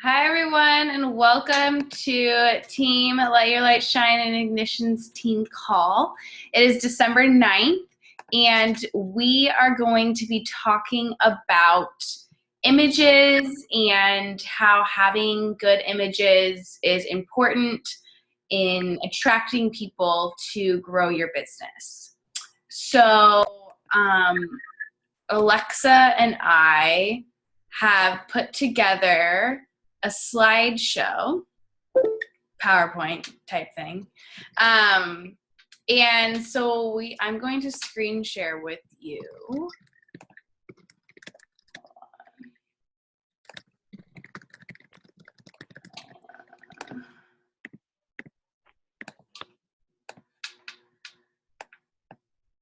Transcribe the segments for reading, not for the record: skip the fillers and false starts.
Hi, everyone, and welcome to Team Let Your Light Shine and Ignition's team call. It is December 9th, and we are going to be talking about images and how having good images is important in attracting people to grow your business. So, Alexa and I have put together a slideshow, PowerPoint type thing. And so I'm going to screen share with you.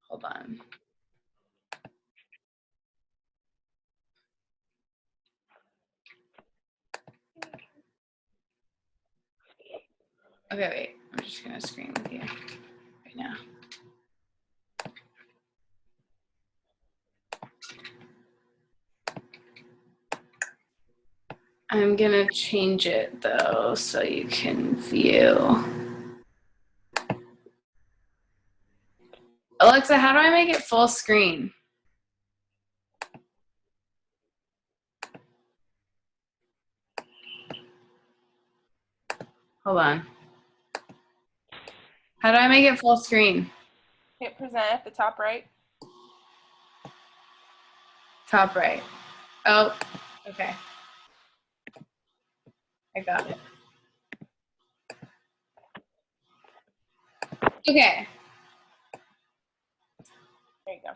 Hold on. Okay, wait. I'm just going to screen with you right now. I'm going to change it, though, so you can view. Alexa, how do I make it full screen? Hold on. How do I make it full screen? Hit present at the top right. Top right. Oh, okay. I got it. Okay. There you go.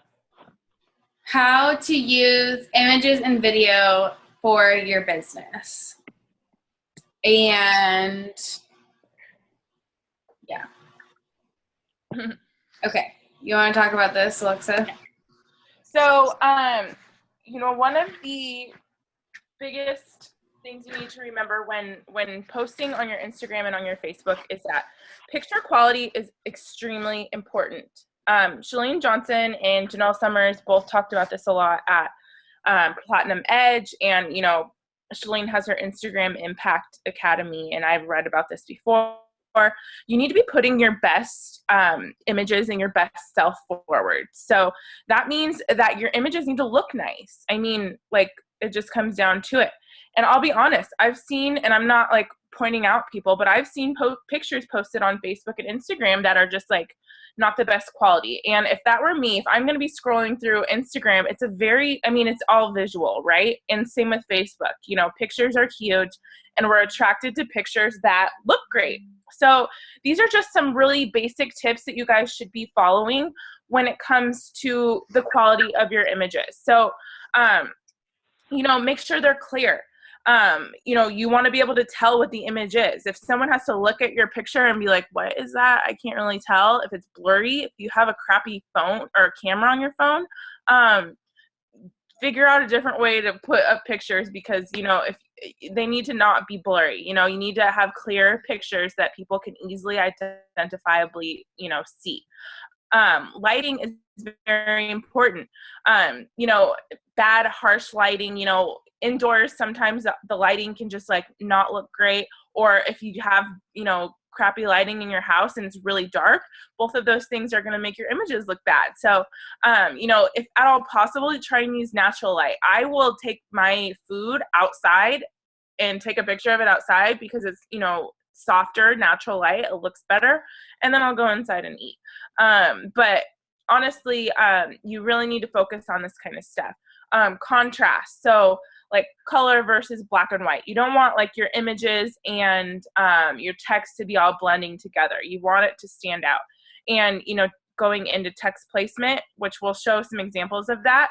How to use images and video for your business. And yeah. Okay. You want to talk about this, Alexa? So, one of the biggest things you need to remember when posting on your Instagram and on your Facebook is that picture quality is extremely important. Chalene Johnson and Janelle Summers both talked about this a lot at Platinum Edge, and Chalene has her Instagram Impact Academy, and I've read about this before. You need to be putting your best images and your best self forward. So that means that your images need to look nice. I mean, like, it just comes down to it. And I'll be honest, I've seen, and I'm not like pointing out people, but I've seen pictures posted on Facebook and Instagram that are just like not the best quality. And if that were me, if I'm going to be scrolling through Instagram, it's all visual, right? And same with Facebook. Pictures are huge, and we're attracted to pictures that look great. So these are just some really basic tips that you guys should be following when it comes to the quality of your images. So, make sure they're clear. You want to be able to tell what the image is. If someone has to look at your picture and be like, what is that? I can't really tell. If it's blurry, if you have a crappy phone or a camera on your phone, figure out a different way to put up pictures, because, if they need to not be blurry, you need to have clear pictures that people can easily identifiably, see. Lighting is very important. Bad, harsh lighting, indoors, sometimes the lighting can just like not look great. Or if you have, crappy lighting in your house and it's really dark, both of those things are going to make your images look bad. So, if at all possible, try and use natural light. I will take my food outside and take a picture of it outside because it's, softer, natural light. It looks better. And then I'll go inside and eat. But honestly, you really need to focus on this kind of stuff. Contrast. So like color versus black and white. You don't want like your images and your text to be all blending together. You want it to stand out. And, going into text placement, which we'll show some examples of that.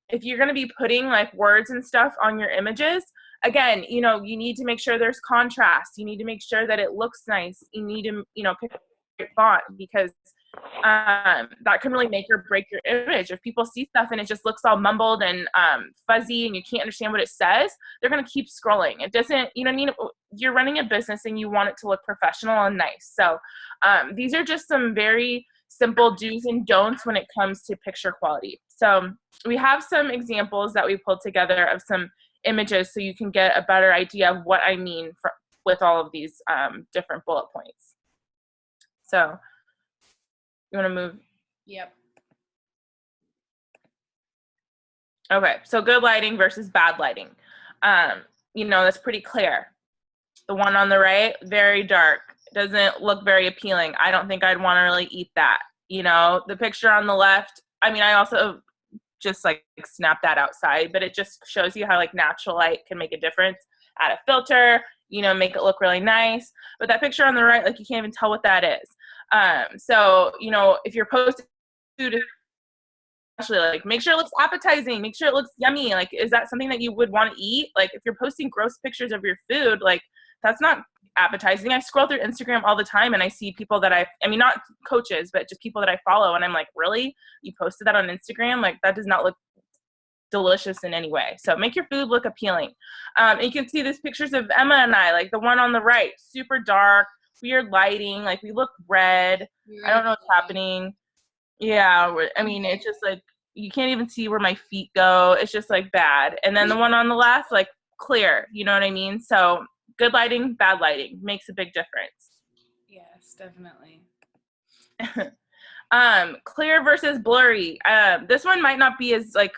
If you're going to be putting like words and stuff on your images, again, you need to make sure there's contrast. You need to make sure that it looks nice. You need to, pick a great font, because that can really make or break your image. If people see stuff and it just looks all mumbled and fuzzy and you can't understand what it says, they're going to keep scrolling. It doesn't, you're running a business and you want it to look professional and nice. So these are just some very simple do's and don'ts when it comes to picture quality. So we have some examples that we pulled together of some images so you can get a better idea of what I mean with all of these different bullet points. So you want to move? Yep. Okay, so good lighting versus bad lighting. That's pretty clear. The one on the right, very dark, doesn't look very appealing. I don't think I'd want to really eat that. The picture on the left, I also just like snap that outside, but it just shows you how like natural light can make a difference. Add a filter, make it look really nice. But that picture on the right, like you can't even tell what that is. So if you're posting food, especially like make sure it looks appetizing, make sure it looks yummy. Like, is that something that you would want to eat? Like if you're posting gross pictures of your food, like that's not appetizing. I scroll through Instagram all the time and I see people that not coaches, but just people that I follow. And I'm like, really? You posted that on Instagram? Like that does not look delicious in any way. So make your food look appealing. And you can see these pictures of Emma and I, like the one on the right, super dark, weird lighting. Like we look red. I don't know what's happening. Yeah. It's just like, you can't even see where my feet go. It's just like bad. And then the one on the left, like clear, you know what I mean? So good lighting, bad lighting makes a big difference. Yes, definitely. Clear versus blurry. This one might not be as like,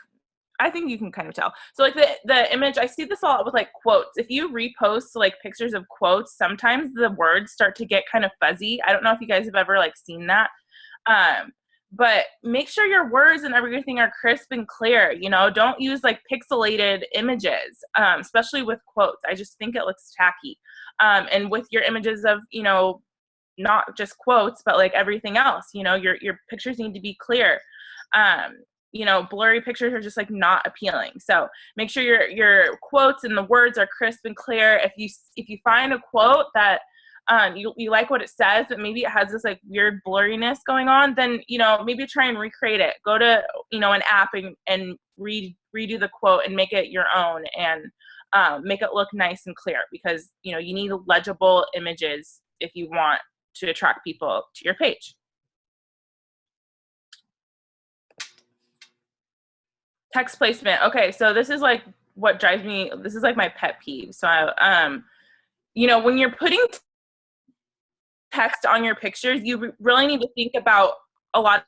I think you can kind of tell. So like the image, I see this a lot with like quotes. If you repost like pictures of quotes, sometimes the words start to get kind of fuzzy. I don't know if you guys have ever like seen that. But make sure your words and everything are crisp and clear. Don't use like pixelated images, especially with quotes. I just think it looks tacky. And with your images of, not just quotes, but like everything else, your pictures need to be clear. Blurry pictures are just like not appealing. So make sure your quotes and the words are crisp and clear. If you find a quote that you like what it says, but maybe it has this like weird blurriness going on, then maybe try and recreate it. Go to an app and redo the quote and make it your own, and make it look nice and clear, because you need legible images if you want to attract people to your page. Text placement. Okay, so this is like what drives me. This is like my pet peeve. So when you're putting text on your pictures, you really need to think about a lot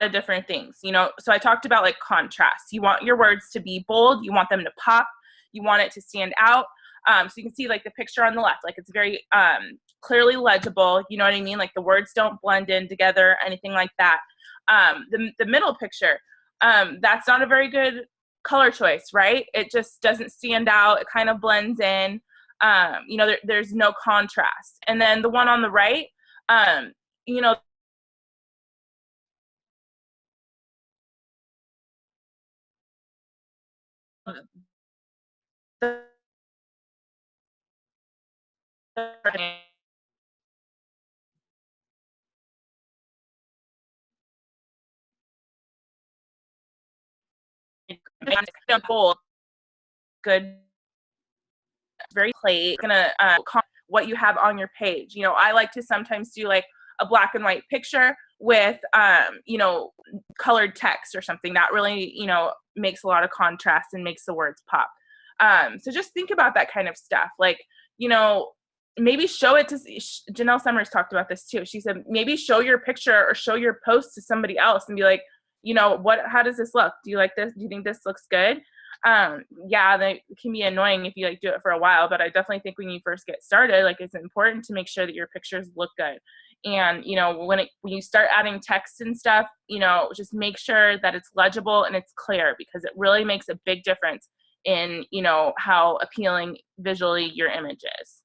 of different things. So I talked about like contrast. You want your words to be bold, you want them to pop, you want it to stand out. So you can see like the picture on the left, like it's very clearly legible, you know what I mean? Like the words don't blend in together, anything like that. The middle picture, that's not a very good color choice, right? It just doesn't stand out, it kind of blends in. There's no contrast. And then the one on the right, bold, good, very plate, gonna what you have on your page. I like to sometimes do like a black and white picture with colored text or something that really makes a lot of contrast and makes the words pop. So just think about that kind of stuff. Like maybe show it to Janelle Summers talked about this too. She said maybe show your picture or show your post to somebody else and be like, how does this look? Do you like this? Do you think this looks good? Yeah, they can be annoying if you like do it for a while, but I definitely think when you first get started, like it's important to make sure that your pictures look good. And when you start adding text and stuff, just make sure that it's legible and it's clear, because it really makes a big difference in how appealing visually your image is.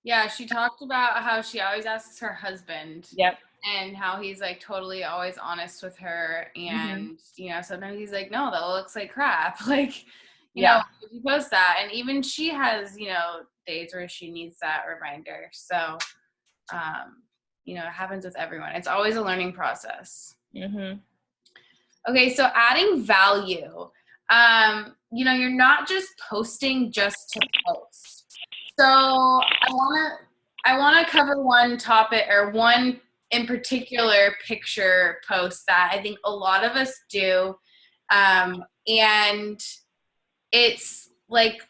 Yeah, she talked about how she always asks her husband. Yep. And how he's like totally always honest with her, and sometimes he's like, no, that looks like crap. Like, you know, if you post that, and even she has days where she needs that reminder. So it happens with everyone. It's always a learning process. Okay, so adding value. You're not just posting just to post. So I want to cover one topic, or one in particular picture post that I think a lot of us do. And it's like,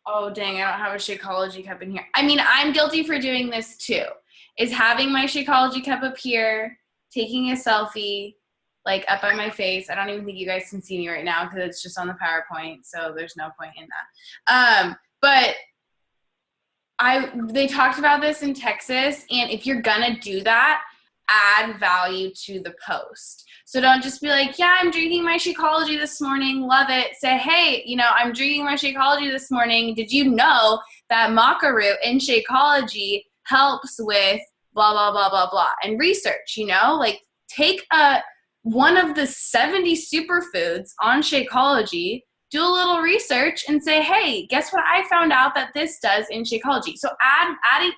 oh dang, I don't have a Shakeology cup in here. I mean, I'm guilty for doing this too, is having my Shakeology cup up here, taking a selfie, like up by my face. I don't even think you guys can see me right now because it's just on the PowerPoint, so there's no point in that. But they talked about this in Texas, and if you're gonna do that, add value to the post. So don't just be like, yeah, I'm drinking my Shakeology this morning, love it. Say, hey, I'm drinking my Shakeology this morning. Did you know that maca root in Shakeology helps with blah, blah, blah, blah, blah. And research, like take one of the 70 superfoods on Shakeology, do a little research and say, hey, guess what I found out that this does in Shakeology. So adding,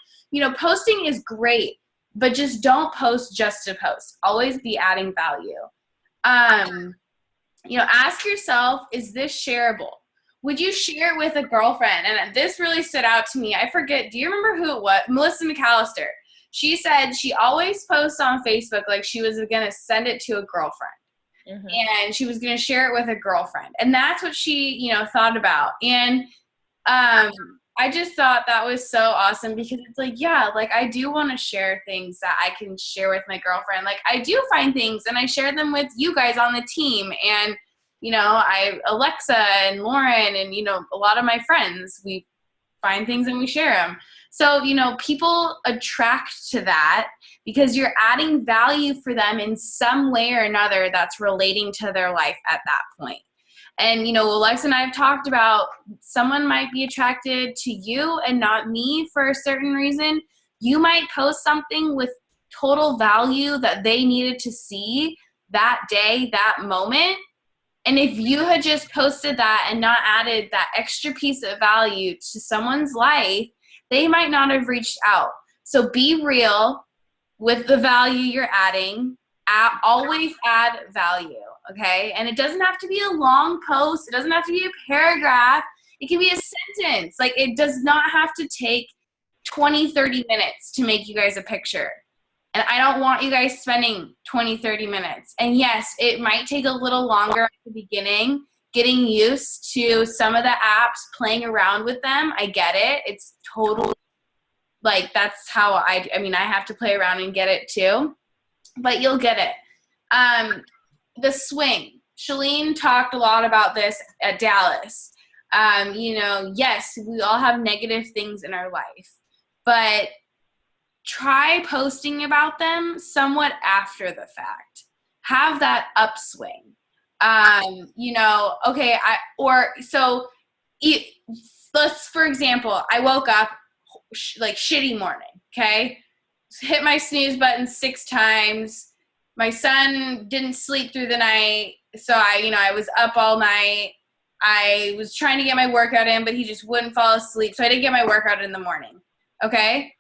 posting is great, but just don't post just to post. Always be adding value. Ask yourself, is this shareable? Would you share it with a girlfriend? And this really stood out to me. I forget, do you remember who it was? Melissa McAllister. She said she always posts on Facebook like she was going to send it to a girlfriend. Mm-hmm. And she was going to share it with a girlfriend. And that's what she, thought about. And I just thought that was so awesome because it's like, yeah, like I do want to share things that I can share with my girlfriend. Like I do find things and I share them with you guys on the team. And, Alexa and Lauren and, a lot of my friends, we find things and we share them. So, people attract to that because you're adding value for them in some way or another that's relating to their life at that point. And, Alexa and I have talked about someone might be attracted to you and not me for a certain reason. You might post something with total value that they needed to see that day, that moment. And if you had just posted that and not added that extra piece of value to someone's life, they might not have reached out. So be real with the value you're adding. Always add value, okay? And it doesn't have to be a long post. It doesn't have to be a paragraph. It can be a sentence. Like it does not have to take 20, 30 minutes to make you guys a picture. And I don't want you guys spending 20, 30 minutes. And yes, it might take a little longer at the beginning, getting used to some of the apps, playing around with them. I get it. It's totally like that's how I have to play around and get it too. But you'll get it. The swing. Chalene talked a lot about this at Dallas. Yes, we all have negative things in our life, but try posting about them somewhat after the fact. Have that upswing. Let's, for example, I woke up like shitty morning, okay? Hit my snooze button 6 times. My son didn't sleep through the night, so I was up all night. I was trying to get my workout in, but he just wouldn't fall asleep, so I didn't get my workout in the morning, okay?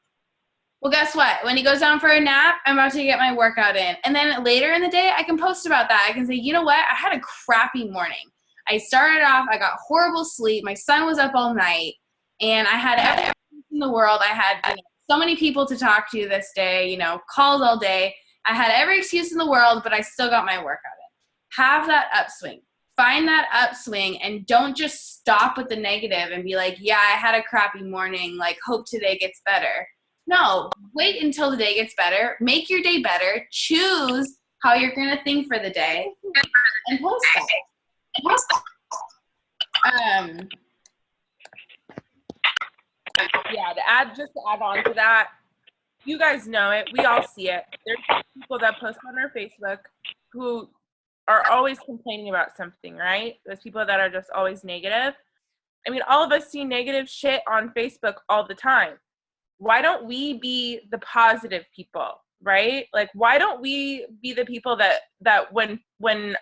Well, guess what? When he goes down for a nap, I'm about to get my workout in. And then later in the day, I can post about that. I can say, you know what? I had a crappy morning. I started off, I got horrible sleep. My son was up all night, and I had everything in the world. I had so many people to talk to this day, calls all day. I had every excuse in the world, but I still got my workout in. Have that upswing. Find that upswing and don't just stop with the negative and be like, yeah, I had a crappy morning. Like, hope today gets better. No, wait until the day gets better. Make your day better. Choose how you're going to think for the day and post that. Yeah, to add on to that, you guys know it. We all see it. There's people that post on our Facebook who are always complaining about something, right? There's people that are just always negative. I mean, all of us see negative shit on Facebook all the time. Why don't we be the positive people, right? Like, why don't we be the people that when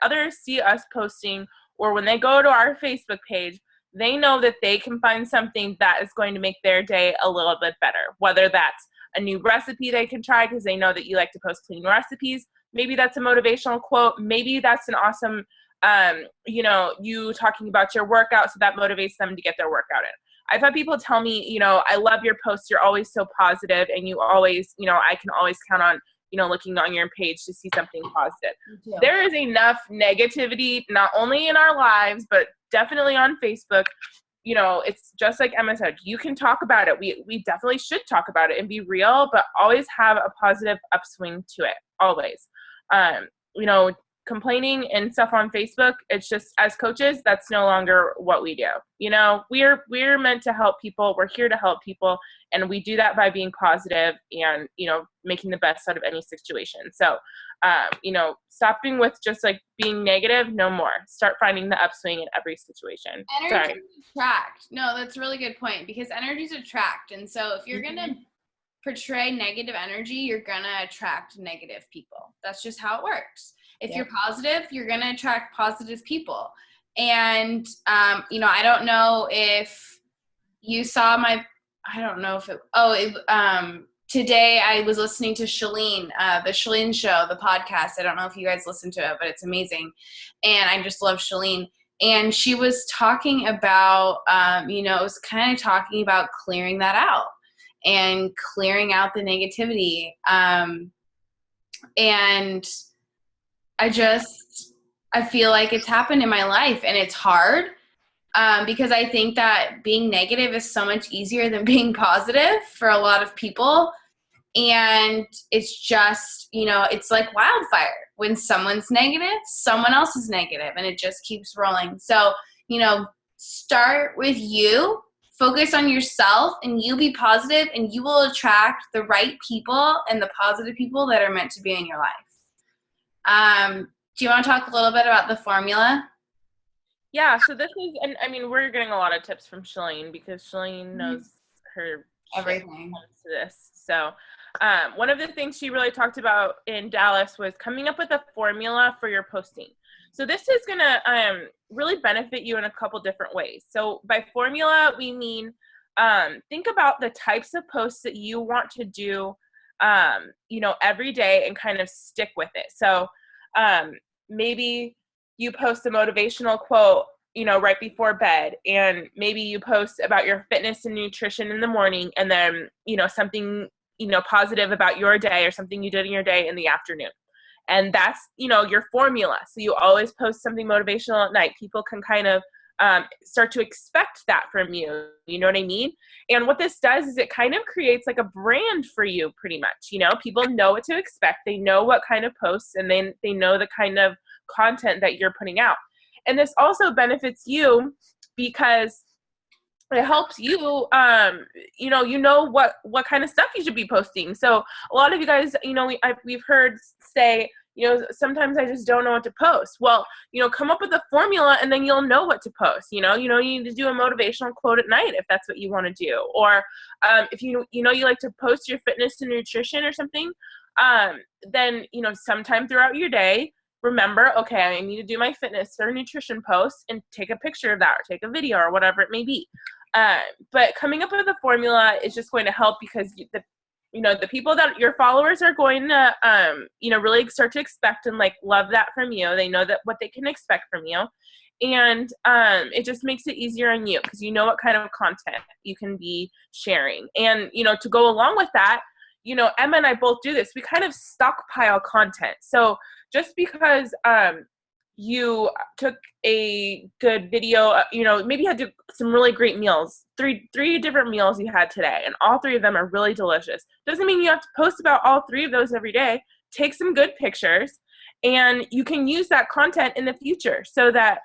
others see us posting or when they go to our Facebook page, they know that they can find something that is going to make their day a little bit better, whether that's a new recipe they can try because they know that you like to post clean recipes. Maybe that's a motivational quote. Maybe that's an awesome, you talking about your workout, so that motivates them to get their workout in. I've had people tell me, I love your posts. You're always so positive, and you always, I can always count on, looking on your page to see something positive. There is enough negativity, not only in our lives, but definitely on Facebook. it's just like Emma said, you can talk about it. We definitely should talk about it and be real, but always have a positive upswing to it, always. Complaining and stuff on Facebook, it's just, as coaches, that's no longer what we do. We're meant to help people. We're here to help people. And we do that by being positive and, making the best out of any situation. So, stopping with just like being negative, no more. Start finding the upswing in every situation. Energy attract. No, that's a really good point, because energies attract. And so if you're going to portray negative energy, you're going to attract negative people. That's just how it works. If you're positive, you're going to attract positive people. And, I don't know if you saw today I was listening to Chalene, the Chalene Show, the podcast. I don't know if you guys listen to it, but it's amazing. And I just love Chalene. And she was talking about, it was kind of talking about clearing that out and clearing out the negativity. And I feel like it's happened in my life, and it's hard because I think that being negative is so much easier than being positive for a lot of people. And it's just, it's like wildfire. When someone's negative, someone else is negative, and it just keeps rolling. So, start with you, focus on yourself, and you be positive, and you will attract the right people and the positive people that are meant to be in your life. Do you want to talk a little bit about the formula? Yeah, so this is, and I mean, we're getting a lot of tips from Chalene, because Chalene knows her everything to this. So one of the things she really talked about in Dallas was coming up with a formula for your posting. So this is going to really benefit you in a couple different ways. So by formula, we mean think about the types of posts that you want to do, every day, and kind of stick with it. So maybe you post a motivational quote, right before bed, and maybe you post about your fitness and nutrition in the morning, and then, something, positive about your day or something you did in your day in the afternoon. And that's, your formula. So you always post something motivational at night. People can kind of start to expect that from you. You know what I mean? And what this does is it kind of creates like a brand for you, pretty much. People know what to expect. They know what kind of posts, and then they know the kind of content that you're putting out. And this also benefits you because it helps you, what kind of stuff you should be posting. So a lot of you guys, we've heard say, sometimes I just don't know what to post. Well, come up with a formula, and then you'll know what to post. You need to do a motivational quote at night if that's what you want to do. Or if you like to post your fitness and nutrition or something, then, sometime throughout your day, remember, okay, I need to do my fitness or nutrition post, and take a picture of that, or take a video, or whatever it may be. But coming up with a formula is just going to help, because the people that your followers are going to, really start to expect and like love that from you. They know that what they can expect from you. And it just makes it easier on you, because you know what kind of content you can be sharing. And, to go along with that, Emma and I both do this. We kind of stockpile content. So just because you took a good video, maybe you had some really great meals, three different meals you had today, and all three of them are really delicious. Doesn't mean you have to post about all three of those every day. Take some good pictures, and you can use that content in the future, so that,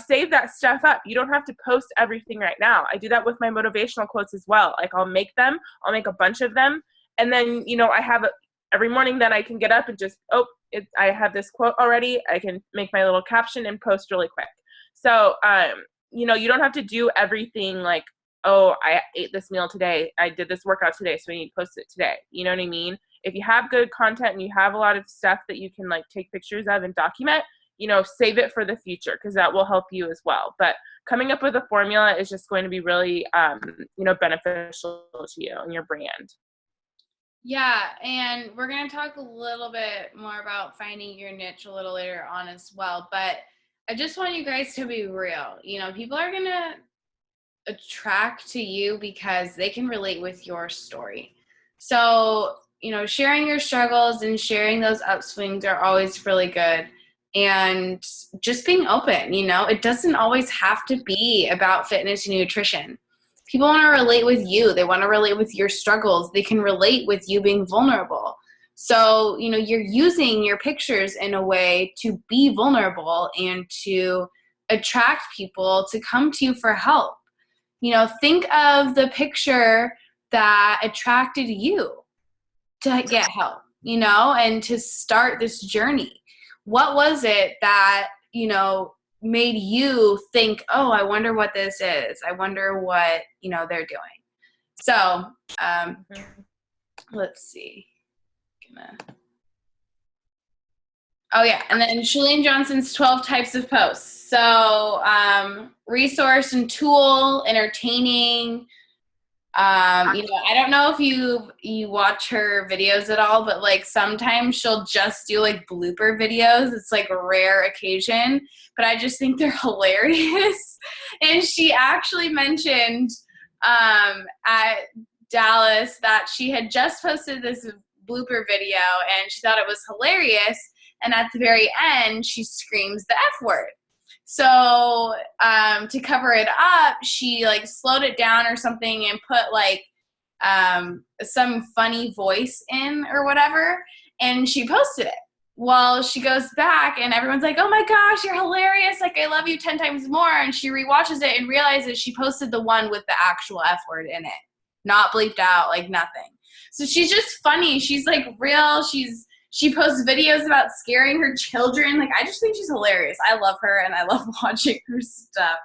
save that stuff up. You don't have to post everything right now. I do that with my motivational quotes as well. Like I'll make a bunch of them, and then, I have every morning that I can get up and just, I have this quote already. I can make my little caption and post really quick. So, you don't have to do everything like, I ate this meal today. I did this workout today, so I need to post it today. You know what I mean? If you have good content and you have a lot of stuff that you can like take pictures of and document, save it for the future, because that will help you as well. But coming up with a formula is just going to be really, beneficial to you and your brand. Yeah, and we're going to talk a little bit more about finding your niche a little later on as well, but I just want you guys to be real. People are going to attract to you because they can relate with your story. So, sharing your struggles and sharing those upswings are always really good. and just being open. It doesn't always have to be about fitness and nutrition. People want to relate with you. They want to relate with your struggles. They can relate with you being vulnerable. So, you're using your pictures in a way to be vulnerable and to attract people to come to you for help. Think of the picture that attracted you to get help, and to start this journey. What was it that, made you think, oh, I wonder what this is. I wonder what, they're doing. So, let's see. Oh yeah, and then Chalene Johnson's 12 types of posts. So, resource and tool, entertaining. I don't know if you watch her videos at all, but like sometimes she'll just do like blooper videos. It's like a rare occasion, but I just think they're hilarious. And she actually mentioned at Dallas that she had just posted this blooper video and she thought it was hilarious. And at the very end, she screams the F word. So to cover it up, she like slowed it down or something and put like some funny voice in or whatever, and she posted it. Well, she goes back and everyone's like, oh my gosh, you're hilarious. Like, I love you 10 times more. And she rewatches it and realizes she posted the one with the actual F word in it, not bleeped out, like nothing. So she's just funny. She's like real. She posts videos about scaring her children. Like, I just think she's hilarious. I love her, and I love watching her stuff.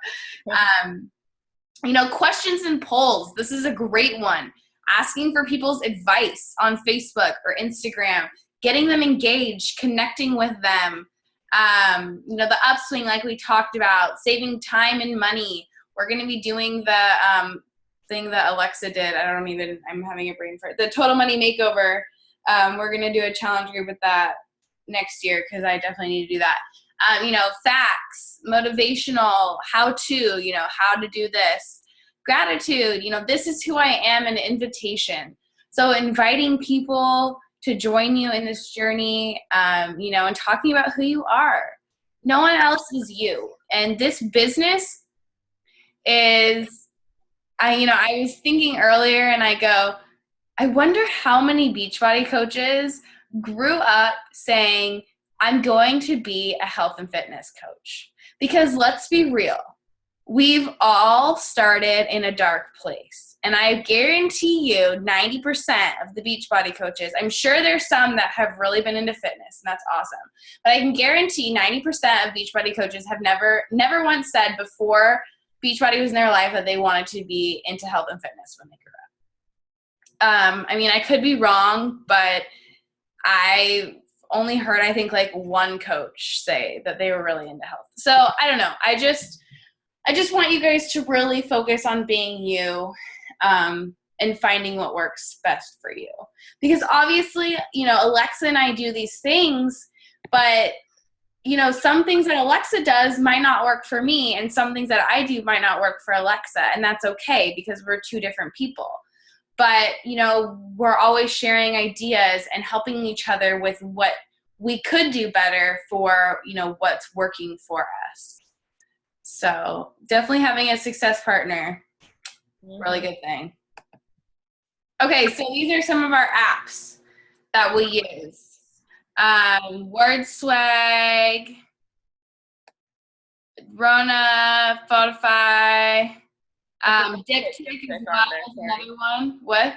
Questions and polls. This is a great one. Asking for people's advice on Facebook or Instagram, getting them engaged, connecting with them. The upswing, like we talked about, saving time and money. We're going to be doing the thing that Alexa did. I'm having a brain fart. The Total Money Makeover. We're going to do a challenge group with that next year because I definitely need to do that. Facts, motivational, how to, how to do this. Gratitude, this is who I am, an invitation. So inviting people to join you in this journey, and talking about who you are. No one else is you. And this business is, I was thinking earlier and I go, I wonder how many Beachbody coaches grew up saying, I'm going to be a health and fitness coach. Because let's be real, we've all started in a dark place. And I guarantee you 90% of the Beachbody coaches, I'm sure there's some that have really been into fitness, and that's awesome. But I can guarantee 90% of Beachbody coaches have never once said before Beachbody was in their life that they wanted to be into health and fitness when they grew up. I could be wrong, but I only heard, I think, like one coach say that they were really into health. So I don't know. I just want you guys to really focus on being you, and finding what works best for you. Because obviously, Alexa and I do these things, but some things that Alexa does might not work for me, and some things that I do might not work for Alexa, and that's okay because we're two different people. But, we're always sharing ideas and helping each other with what we could do better for, what's working for us. So definitely having a success partner, really good thing. Okay, so these are some of our apps that we use. Word Swag, Rona, Photify. Diptic as well is another one. What?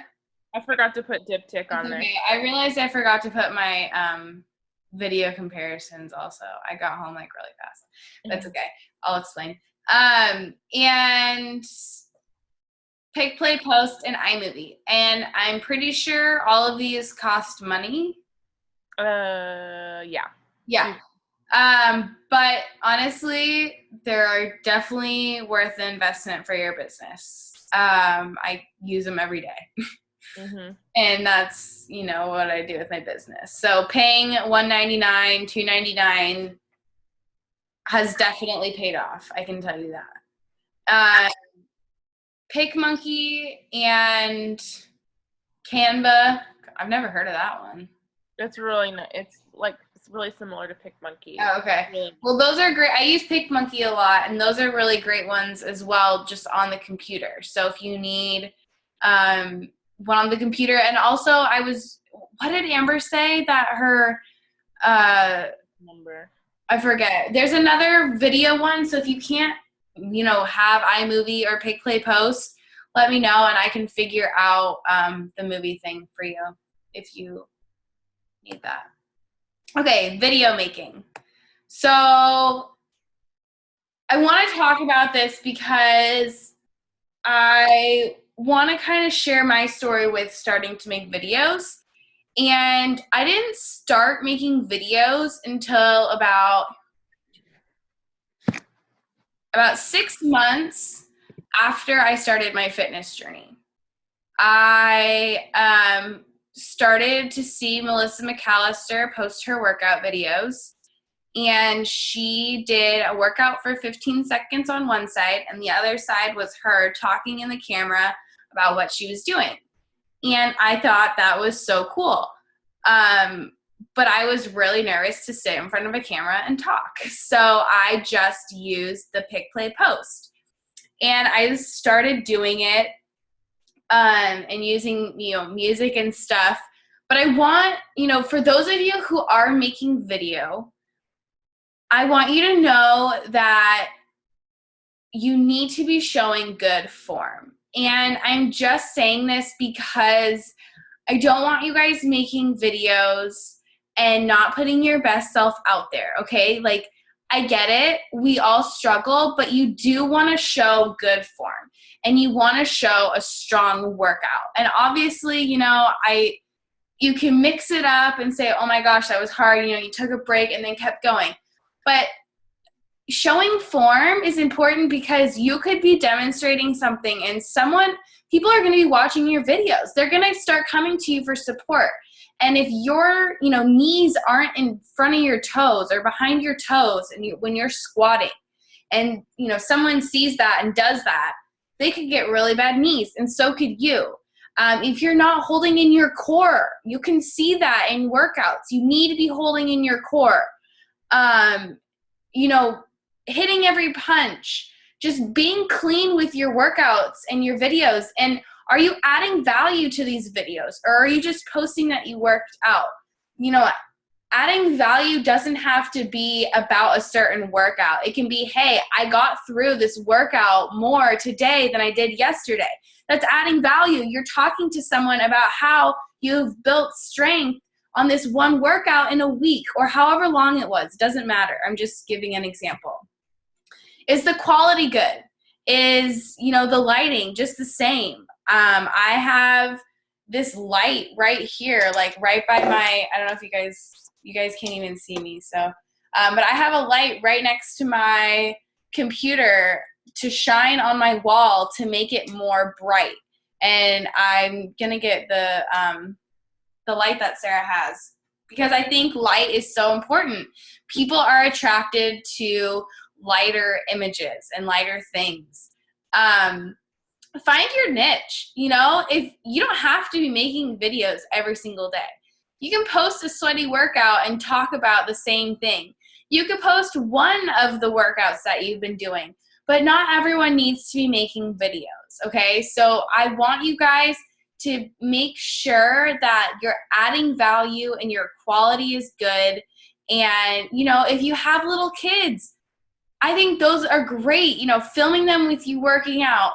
I forgot to put Diptic on there. I realized I forgot to put my video comparisons also. I got home like really fast. That's okay. I'll explain. And Pick, Play, Post, and iMovie. And I'm pretty sure all of these cost money. Yeah. Yeah. But honestly, they're definitely worth the investment for your business. I use them every day. Mm-hmm. And that's, what I do with my business. So paying $199, $299 has definitely paid off. I can tell you that. PicMonkey and Canva. I've never heard of that one. It's really nice. It's like It's really similar to PicMonkey. Oh, okay. Really. Well, those are great. I use PicMonkey a lot, and those are really great ones as well, just on the computer. So if you need one on the computer, and also what did Amber say that her, Number. I forget. There's another video one, so if you can't, have iMovie or PicPlay Post, let me know, and I can figure out the movie thing for you if you need that. Okay, video making. So I want to talk about this because I want to kind of share my story with starting to make videos. And I didn't start making videos until about 6 months after I started my fitness journey. I started to see Melissa McAllister post her workout videos, and she did a workout for 15 seconds on one side, and the other side was her talking in the camera about what she was doing. And I thought that was so cool. But I was really nervous to sit in front of a camera and talk. So I just used the PicPlay Post. And I started doing it and using, music and stuff. But I want, for those of you who are making video, I want you to know that you need to be showing good form. And I'm just saying this because I don't want you guys making videos and not putting your best self out there, okay? Like, I get it. We all struggle, but you do want to show good form and you want to show a strong workout. And obviously, you can mix it up and say, oh my gosh, that was hard. You took a break and then kept going. But showing form is important because you could be demonstrating something and people are going to be watching your videos. They're going to start coming to you for support. And if your, knees aren't in front of your toes or behind your toes and when you're squatting and, someone sees that and does that, they could get really bad knees, and so could you. If you're not holding in your core, you can see that in workouts. You need to be holding in your core. Hitting every punch, just being clean with your workouts and your videos. And are you adding value to these videos, or are you just posting that you worked out? Adding value doesn't have to be about a certain workout. It can be, hey, I got through this workout more today than I did yesterday. That's adding value. You're talking to someone about how you've built strength on this one workout in a week or however long it was. Doesn't matter. I'm just giving an example. Is the quality good? Is, the lighting just the same? I have this light right here, like right by I don't know if you guys can't even see me. So, but I have a light right next to my computer to shine on my wall to make it more bright. And I'm going to get the light that Sarah has, because I think light is so important. People are attracted to lighter images and lighter things. Find your niche. If you don't have to be making videos every single day. You can post a sweaty workout and talk about the same thing. You could post one of the workouts that you've been doing, but not everyone needs to be making videos, okay? So I want you guys to make sure that you're adding value and your quality is good. And, if you have little kids, I think those are great, filming them with you working out,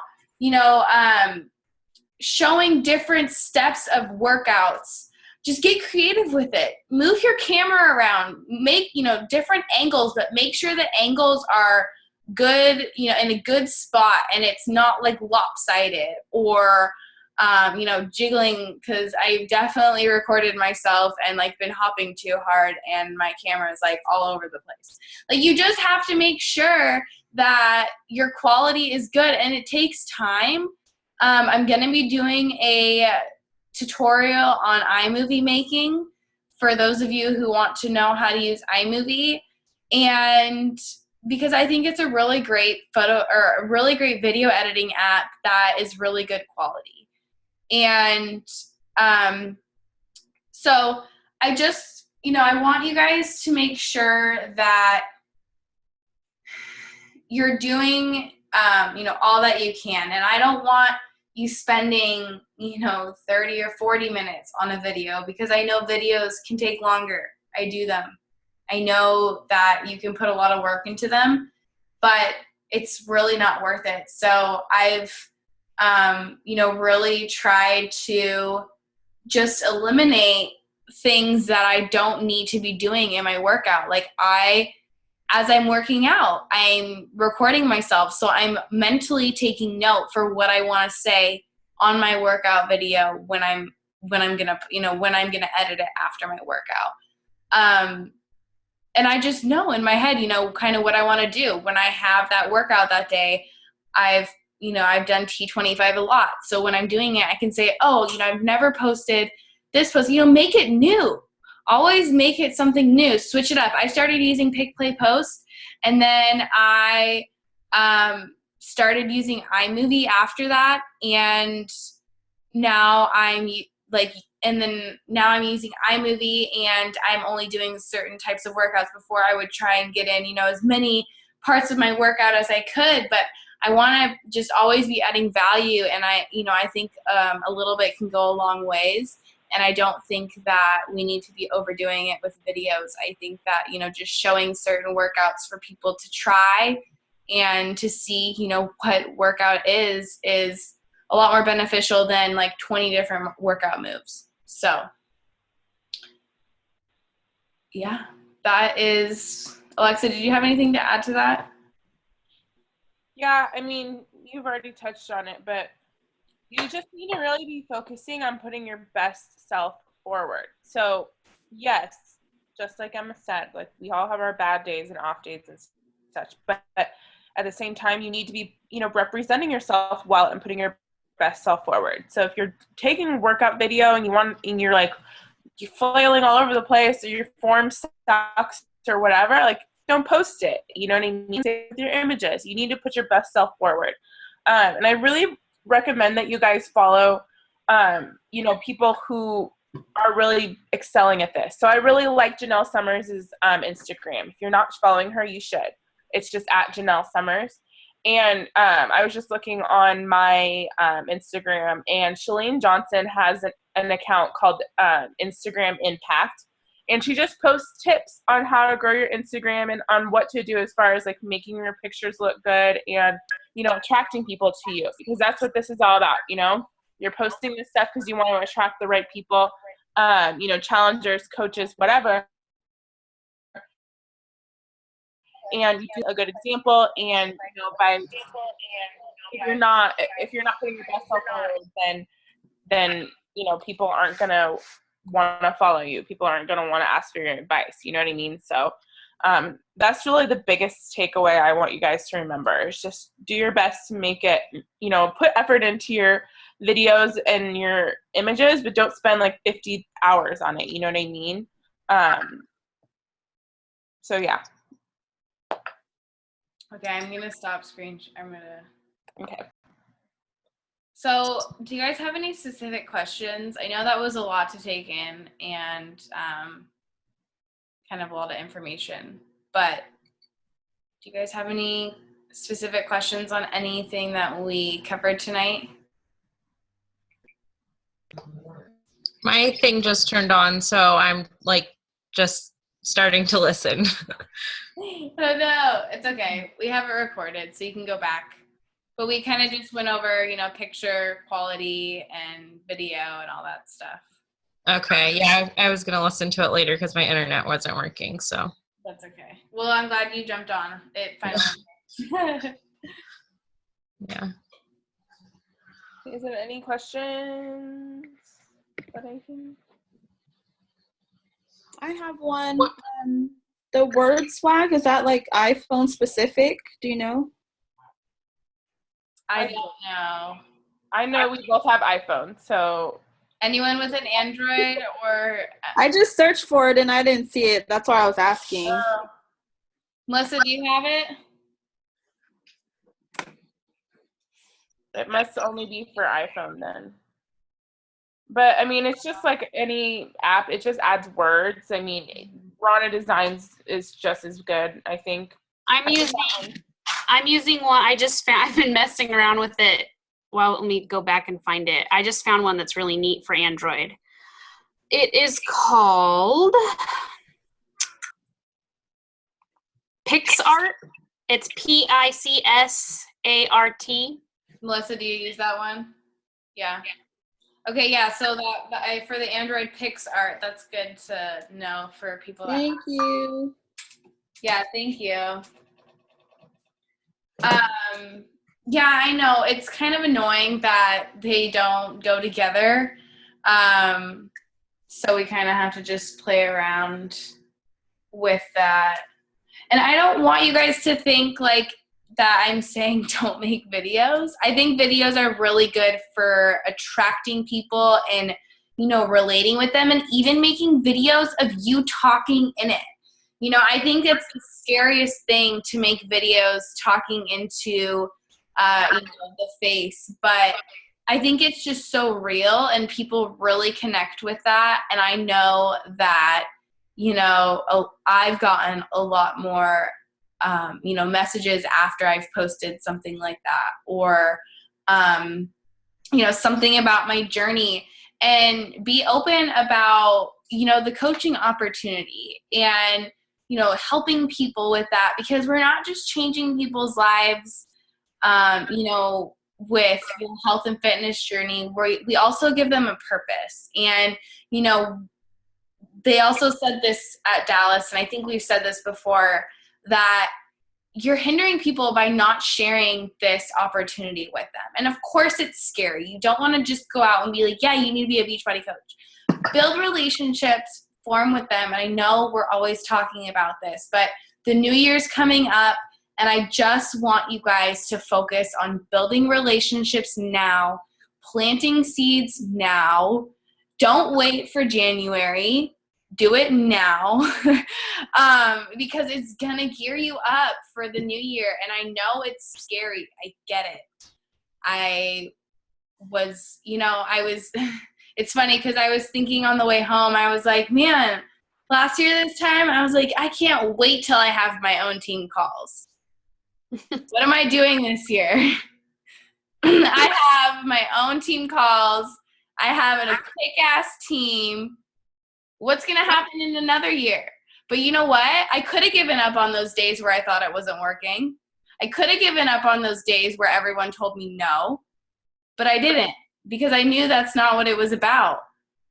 showing different steps of workouts. Just get creative with it. Move your camera around. Make, different angles, but make sure the angles are good, in a good spot, and it's not like lopsided or jiggling, because I've definitely recorded myself and like been hopping too hard and my camera is like all over the place. Like, you just have to make sure that your quality is good, and it takes time. I'm going to be doing a tutorial on iMovie making for those of you who want to know how to use iMovie, and because I think it's a really great photo or a really great video editing app that is really good quality. And so I just I want you guys to make sure that you're doing, all that you can. And I don't want you spending, 30 or 40 minutes on a video, because I know videos can take longer. I do them. I know that you can put a lot of work into them, but it's really not worth it. So I've, really tried to just eliminate things that I don't need to be doing in my workout. Like as I'm working out, I'm recording myself. So I'm mentally taking note for what I want to say on my workout video when I'm gonna edit it after my workout. And I just know in my head, kind of what I want to do. When I have that workout that day, I've done T25 a lot. So when I'm doing it, I can say, oh, I've never posted this post, make it new. Always make it something new. Switch it up. I started using Pick, Play, Post, and then I started using iMovie after that, and now I'm now I'm using iMovie, and I'm only doing certain types of workouts. Before I would try and get in, as many parts of my workout as I could, but I want to just always be adding value, and I think a little bit can go a long ways. And I don't think that we need to be overdoing it with videos. I think that, just showing certain workouts for people to try and to see, what workout is a lot more beneficial than like 20 different workout moves. So, yeah, that is, Alexa, did you have anything to add to that? Yeah, I mean, you've already touched on it, but you just need to really be focusing on putting your best self forward. So, yes, just like Emma said, like we all have our bad days and off days and such, but at the same time, you need to be, representing yourself well and putting your best self forward. So if you're taking a workout video and you're like, you're flailing all over the place, or your form sucks or whatever, like don't post it. You know what I mean? Say with your images, you need to put your best self forward. And I really recommend that you guys follow, people who are really excelling at this. So I really like Janelle Summers' Instagram. If you're not following her, you should. It's just at Janelle Summers. And I was just looking on my Instagram, and Chalene Johnson has an account called Instagram Impact. And she just posts tips on how to grow your Instagram and on what to do as far as like making your pictures look good and, attracting people to you, because that's what this is all about. You're posting this stuff because you want to attract the right people, challengers, coaches, whatever. And you do a good example, and if you're not putting your best self forward, then people aren't gonna want to follow you. People aren't gonna want to ask for your advice. You know what I mean? So that's really the biggest takeaway I want you guys to remember, is just do your best to make it, put effort into your videos and your images, but don't spend like 50 hours on it. You know what I mean? So yeah. Okay, I'm going to stop screen. Okay. So, do you guys have any specific questions? I know that was a lot to take in and kind of a lot of information, but do you guys have any specific questions on anything that we covered tonight? My thing just turned on, so I'm like just starting to listen. Oh no, it's okay. We have it recorded, so you can go back. But we kind of just went over, picture quality and video and all that stuff. Okay, yeah, I was going to listen to it later because my internet wasn't working, so. That's okay. Well, I'm glad you jumped on. It finally. Yeah. Is there any questions that I can? I have one. The word swag, is that like iPhone specific? Do you know? I don't know. I know we both have iPhones, so. Anyone with an Android or? I just searched for it and I didn't see it. That's why I was asking. Melissa, do you have it? It must only be for iPhone then. But I mean, it's just like any app. It just adds words. I mean, Rana Designs is just as good, I think. I'm using one. I've been messing around with it. Well, let me go back and find it. I just found one that's really neat for Android. It is called PixArt. It's PICSART. Melissa, do you use that one? Yeah. Okay, yeah, so for the Android PixArt, that's good to know for people. Thank you. Yeah, thank you. Yeah, I know. It's kind of annoying that they don't go together. So we kind of have to just play around with that. And I don't want you guys to think like that I'm saying don't make videos. I think videos are really good for attracting people and, you know, relating with them, and even making videos of you talking in it. You know, I think it's the scariest thing to make videos talking into, you know, the face, but I think it's just so real and people really connect with that. And I know that, you know, I've gotten a lot more, you know, messages after I've posted something like that, or, you know, something about my journey, and be open about, you know, the coaching opportunity and, you know, helping people with that, because we're not just changing people's lives, you know, with the health and fitness journey, we also give them a purpose. And, you know, they also said this at Dallas, and I think we've said this before, that you're hindering people by not sharing this opportunity with them. And of course it's scary. You don't want to just go out and be like, yeah, you need to be a Beachbody coach. Build relationships, form with them. And I know we're always talking about this, but the new year's coming up, and I just want you guys to focus on building relationships now, planting seeds now. Don't wait for January. Do it now, because it's going to gear you up for the new year. And I know it's scary. I get it. It's funny because I was thinking on the way home, I was like, man, last year this time, I was like, I can't wait till I have my own team calls. What am I doing this year? I have my own team calls. I have a kick-ass team. What's going to happen in another year? But you know what? I could have given up on those days where I thought it wasn't working. I could have given up on those days where everyone told me no, but I didn't, because I knew that's not what it was about.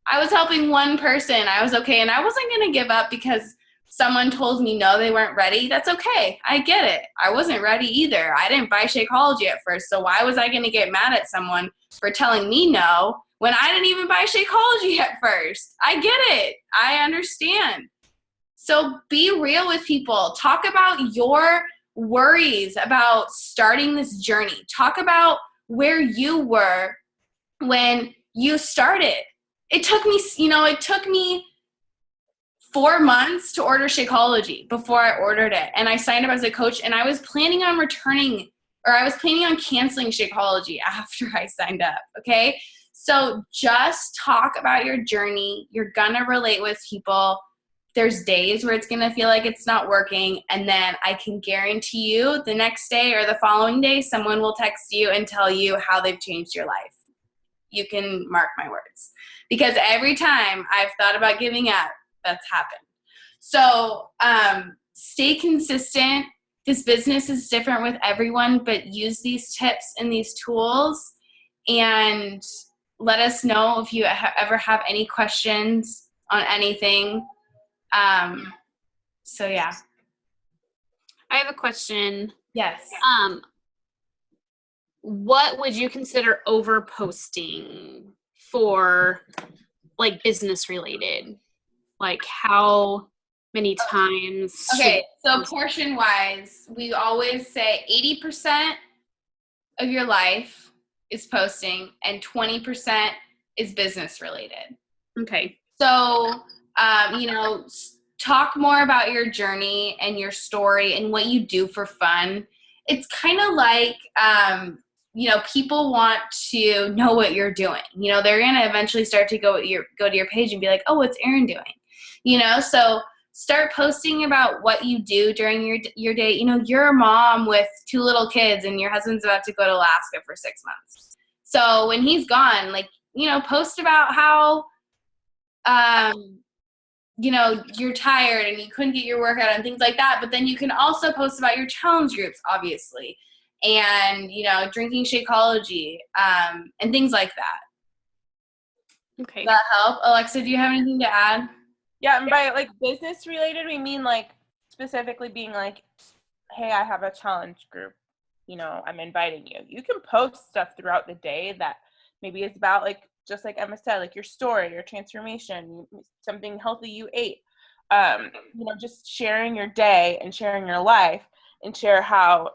I was helping one person. I was okay, and I wasn't going to give up because someone told me no, they weren't ready. That's okay. I get it. I wasn't ready either. I didn't buy Shakeology at first, so why was I going to get mad at someone for telling me no when I didn't even buy Shakeology at first? I get it. I understand. So be real with people. Talk about your worries about starting this journey. Talk about where you were when you started. It took me 4 months to order Shakeology before I ordered it. And I signed up as a coach, and I was planning on canceling Shakeology after I signed up. Okay. So just talk about your journey. You're going to relate with people. There's days where it's going to feel like it's not working. And then I can guarantee you the next day or the following day, someone will text you and tell you how they've changed your life. You can mark my words. Because every time I've thought about giving up, that's happened. So stay consistent. This business is different with everyone, but use these tips and these tools, and let us know if you ever have any questions on anything. So yeah. I have a question. Yes. What would you consider over posting for like business related? Like how many times? Okay, so portion wise, we always say 80% of your life is posting and 20% is business related. Okay. So, you know, talk more about your journey and your story and what you do for fun. It's kind of like, people want to know what you're doing. They're going to eventually start to go to your page and be like, oh, what's Erin doing? So start posting about what you do during your day. You're a mom with 2 little kids and your husband's about to go to Alaska for 6 months. So when he's gone, post about how, you're tired and you couldn't get your workout and things like that. But then you can also post about your challenge groups, obviously, and, drinking Shakeology, and things like that. Okay. Does that help? Alexa, do you have anything to add? Yeah, and by business related, we mean specifically being hey, I have a challenge group, I'm inviting you. You can post stuff throughout the day that maybe is about just like Emma said, your story, your transformation, something healthy you ate, just sharing your day and sharing your life, and share how,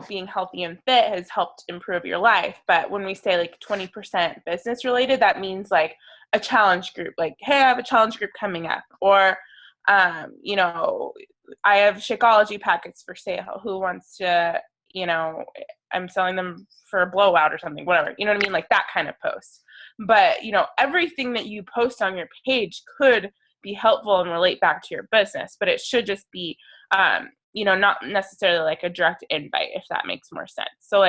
being healthy and fit has helped improve your life. But when we say 20% business related, that means a challenge group, hey, I have a challenge group coming up, or, I have Shakeology packets for sale. Who wants to, I'm selling them for a blowout or something, whatever, you know what I mean? That kind of post. But, everything that you post on your page could be helpful and relate back to your business, but it should just be, not necessarily a direct invite, if that makes more sense. So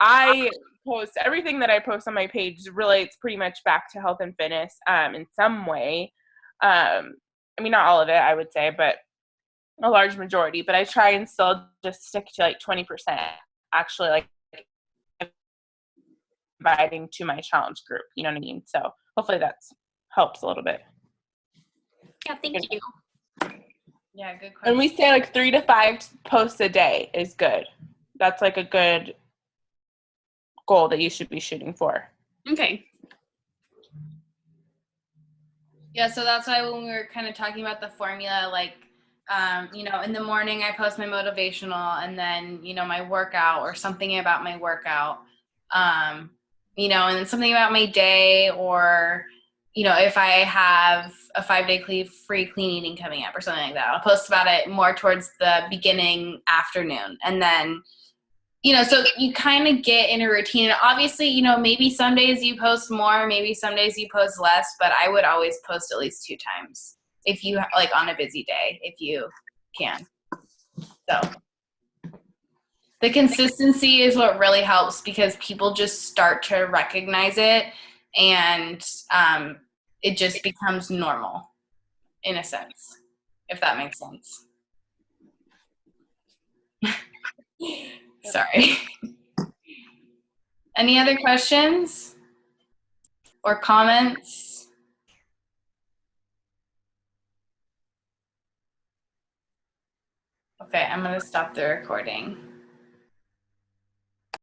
I post everything that I post on my page relates pretty much back to health and fitness, in some way. Not all of it, I would say, but a large majority. But I try and still just stick to 20% actually inviting to my challenge group. You know what I mean? So hopefully that helps a little bit. Yeah, thank you. Yeah, good question. And we say 3 to 5 posts a day is good. That's a good goal that you should be shooting for. Okay. Yeah, so that's why when we were kind of talking about the formula, in the morning I post my motivational, and then, my workout or something about my workout, and then something about my day, or, if I have a 5-day free clean eating coming up or something like that, I'll post about it more towards the beginning afternoon. And then, so you kind of get in a routine. And obviously, maybe some days you post more, maybe some days you post less, but I would always post at least 2 times if you on a busy day, if you can. So the consistency is what really helps, because people just start to recognize it, and it just becomes normal in a sense, if that makes sense. Sorry. Any other questions or comments? Okay, I'm going to stop the recording.